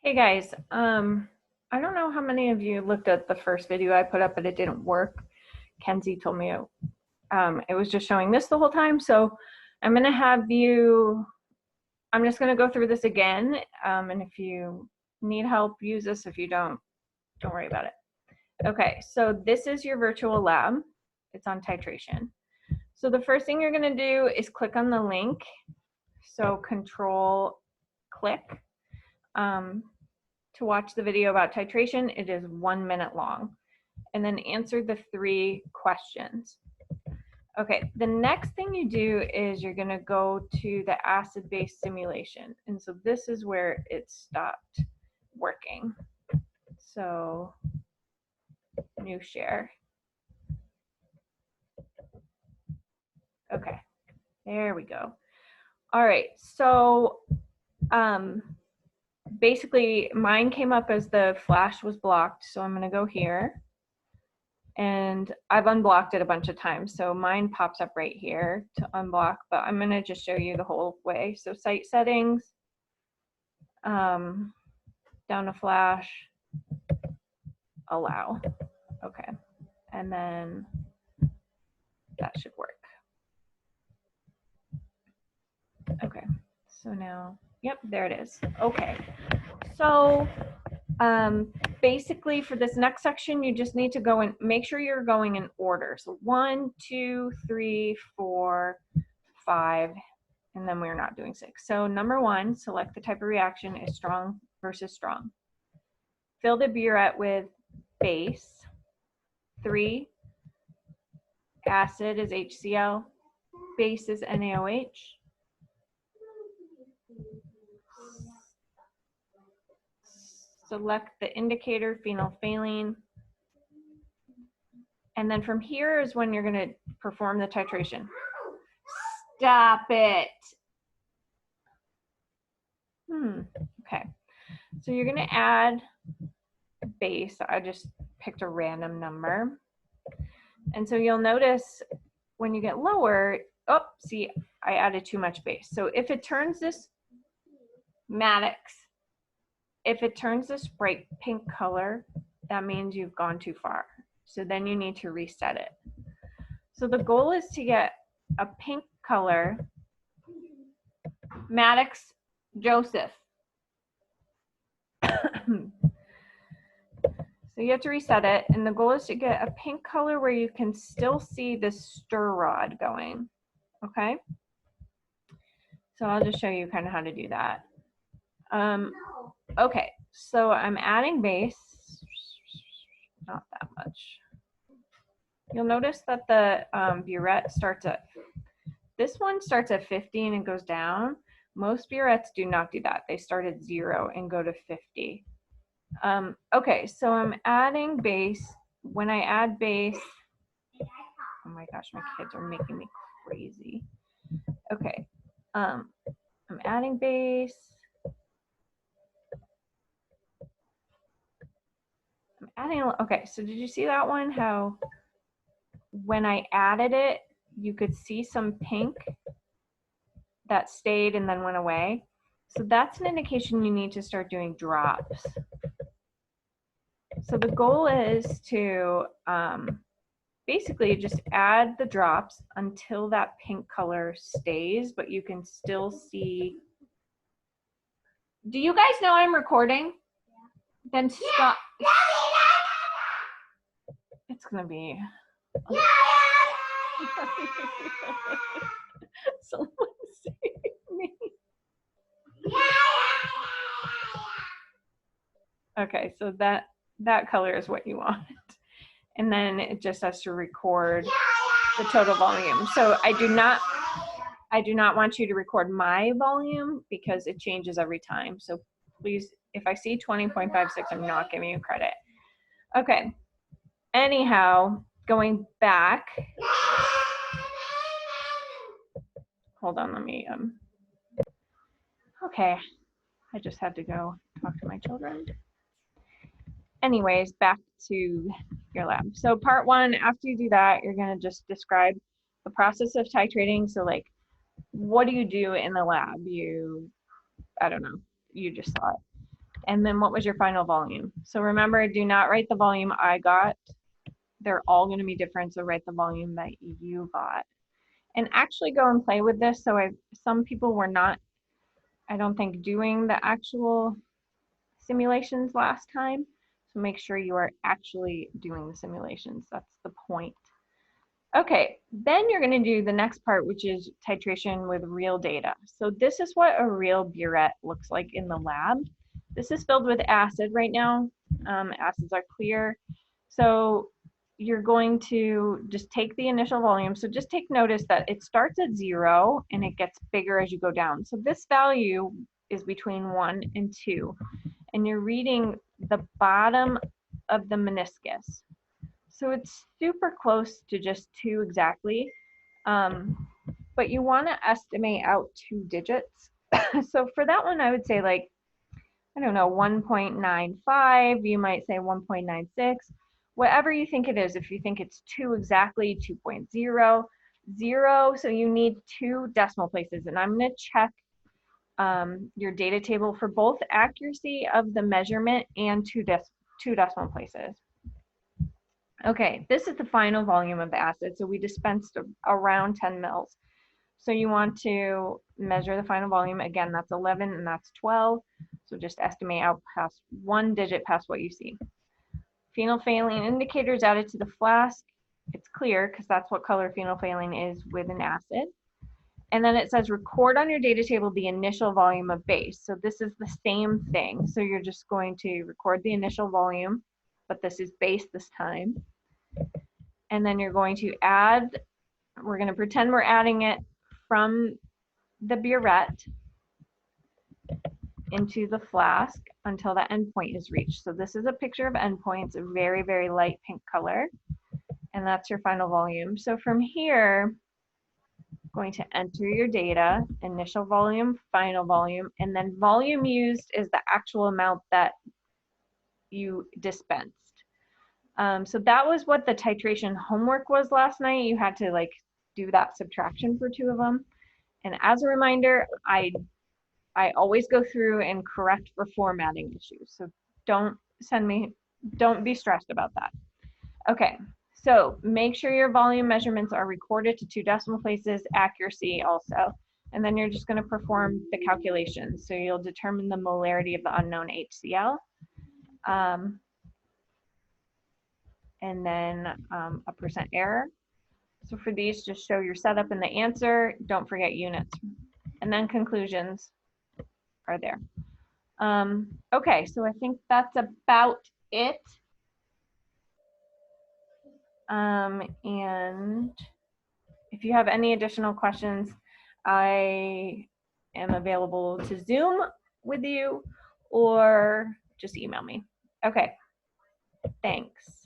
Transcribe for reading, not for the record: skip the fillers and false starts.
Hey guys, I don't know how many of you looked at the first video I put up, but it didn't work. Kenzie told me it was just showing this the whole time, so I'm gonna have you, I'm just gonna go through this again, and if you need help, use this. If you don't worry about it. Okay, so this is your virtual lab. It's on titration. So the first thing you're gonna do is click on the link. So control click. To watch the video about titration, it is 1 minute long. And then answer the 3 questions. Okay, the next thing you do is you're gonna go to the acid-base simulation. And so this is where it stopped working. So, new share. Okay, there we go. All right, so basically mine came up as the flash was blocked, so I'm gonna go here. And I've unblocked it a bunch of times, so mine pops up right here to unblock, but I'm gonna just show you the whole way. So site settings, down to flash, allow. Okay, and then that should work. Okay, so now, yep, there it is. Okay, so basically for this next section, you just need to go and make sure you're going in order. So 1, 2, 3, 4, 5, and then we're not doing 6. So number 1, select the type of reaction is strong versus strong. Fill the burette with base. 3, acid is HCl, base is NaOH. Select the indicator, phenolphthalein. And then from here is when you're going to perform the titration. Stop it. Okay. So you're going to add base. I just picked a random number. And so you'll notice when you get lower, oh, see, I added too much base. So if it turns this Maddox, if it turns this bright pink color, that means you've gone too far. So then you need to reset it. So the goal is to get a pink color. Maddox Joseph. So you have to reset it, and the goal is to get a pink color where you can still see the stir rod going, okay? So I'll just show you kind of how to do that. Okay, so I'm adding base, not that much. You'll notice that the burette starts at, this one starts at 50 and goes down. Most burettes do not do that. They start at 0 and go to 50. Okay, so I'm adding base. When I add base, oh my gosh, my kids are making me crazy. Okay, I'm adding base. I'm adding, okay, so did you see that one? How when I added it, you could see some pink that stayed and then went away. So that's an indication you need to start doing drops. So the goal is to basically just add the drops until that pink color stays, but you can still see. Do you guys know I'm recording? Yeah. Then stop. Yeah. It's gonna be. Yeah. Someone save me. Okay, so that color is what you want. And then it just has to record the total volume. So I do not want you to record my volume because it changes every time. So please, if I see 20.56, I'm not giving you credit. Okay. Anyhow, going back. Hold on, let me okay. I just had to go talk to my children. Anyways, back to your lab. So part 1, after you do that, you're going to just describe the process of titrating. So like, what do you do in the lab? I don't know, you just saw it. And then what was your final volume? So remember, do not write the volume I got. They're all going to be different, so write the volume that you got. And actually go and play with this. So some people were not, I don't think, doing the actual simulations last time. So make sure you are actually doing the simulations. That's the point. Okay, then you're going to do the next part, which is titration with real data. So this is what a real burette looks like in the lab. This is filled with acid right now. Acids are clear. So you're going to just take the initial volume. So just take notice that it starts at 0 and it gets bigger as you go down. So this value is between 1 and 2. And you're reading the bottom of the meniscus. So it's super close to just 2 exactly, but you want to estimate out 2 digits. So for that one, I would say like, I don't know, 1.95, you might say 1.96, whatever you think it is. If you think it's 2 exactly, 2.00, 0, so you need 2 decimal places. And I'm going to check your data table for both accuracy of the measurement and 2 decimal places. Okay, this is the final volume of the acid. So we dispensed around 10 mils. So you want to measure the final volume. Again, that's 11 and that's 12. So just estimate out past 1 digit past what you see. Phenolphthalein indicators added to the flask. It's clear because that's what color phenolphthalein is with an acid. And then it says record on your data table the initial volume of base. So this is the same thing. So you're just going to record the initial volume, but this is base this time. And then you're going to add, we're going to pretend we're adding it from the burette into the flask until the endpoint is reached. So this is a picture of endpoints, a very, very light pink color. And that's your final volume. So from here, going to enter your data, initial volume, final volume, and then volume used is the actual amount that you dispensed. So that was what the titration homework was last night. You had to like do that subtraction for 2 of them. And as a reminder, I always go through and correct for formatting issues. So don't be stressed about that. Okay, so make sure your volume measurements are recorded to 2 decimal places, accuracy also. And then you're just going to perform the calculations. So you'll determine the molarity of the unknown HCl. And then a percent error. So for these, just show your setup and the answer. Don't forget units. And then conclusions are there. Okay, so I think that's about it. And if you have any additional questions, I am available to Zoom with you or just email me. Okay, thanks.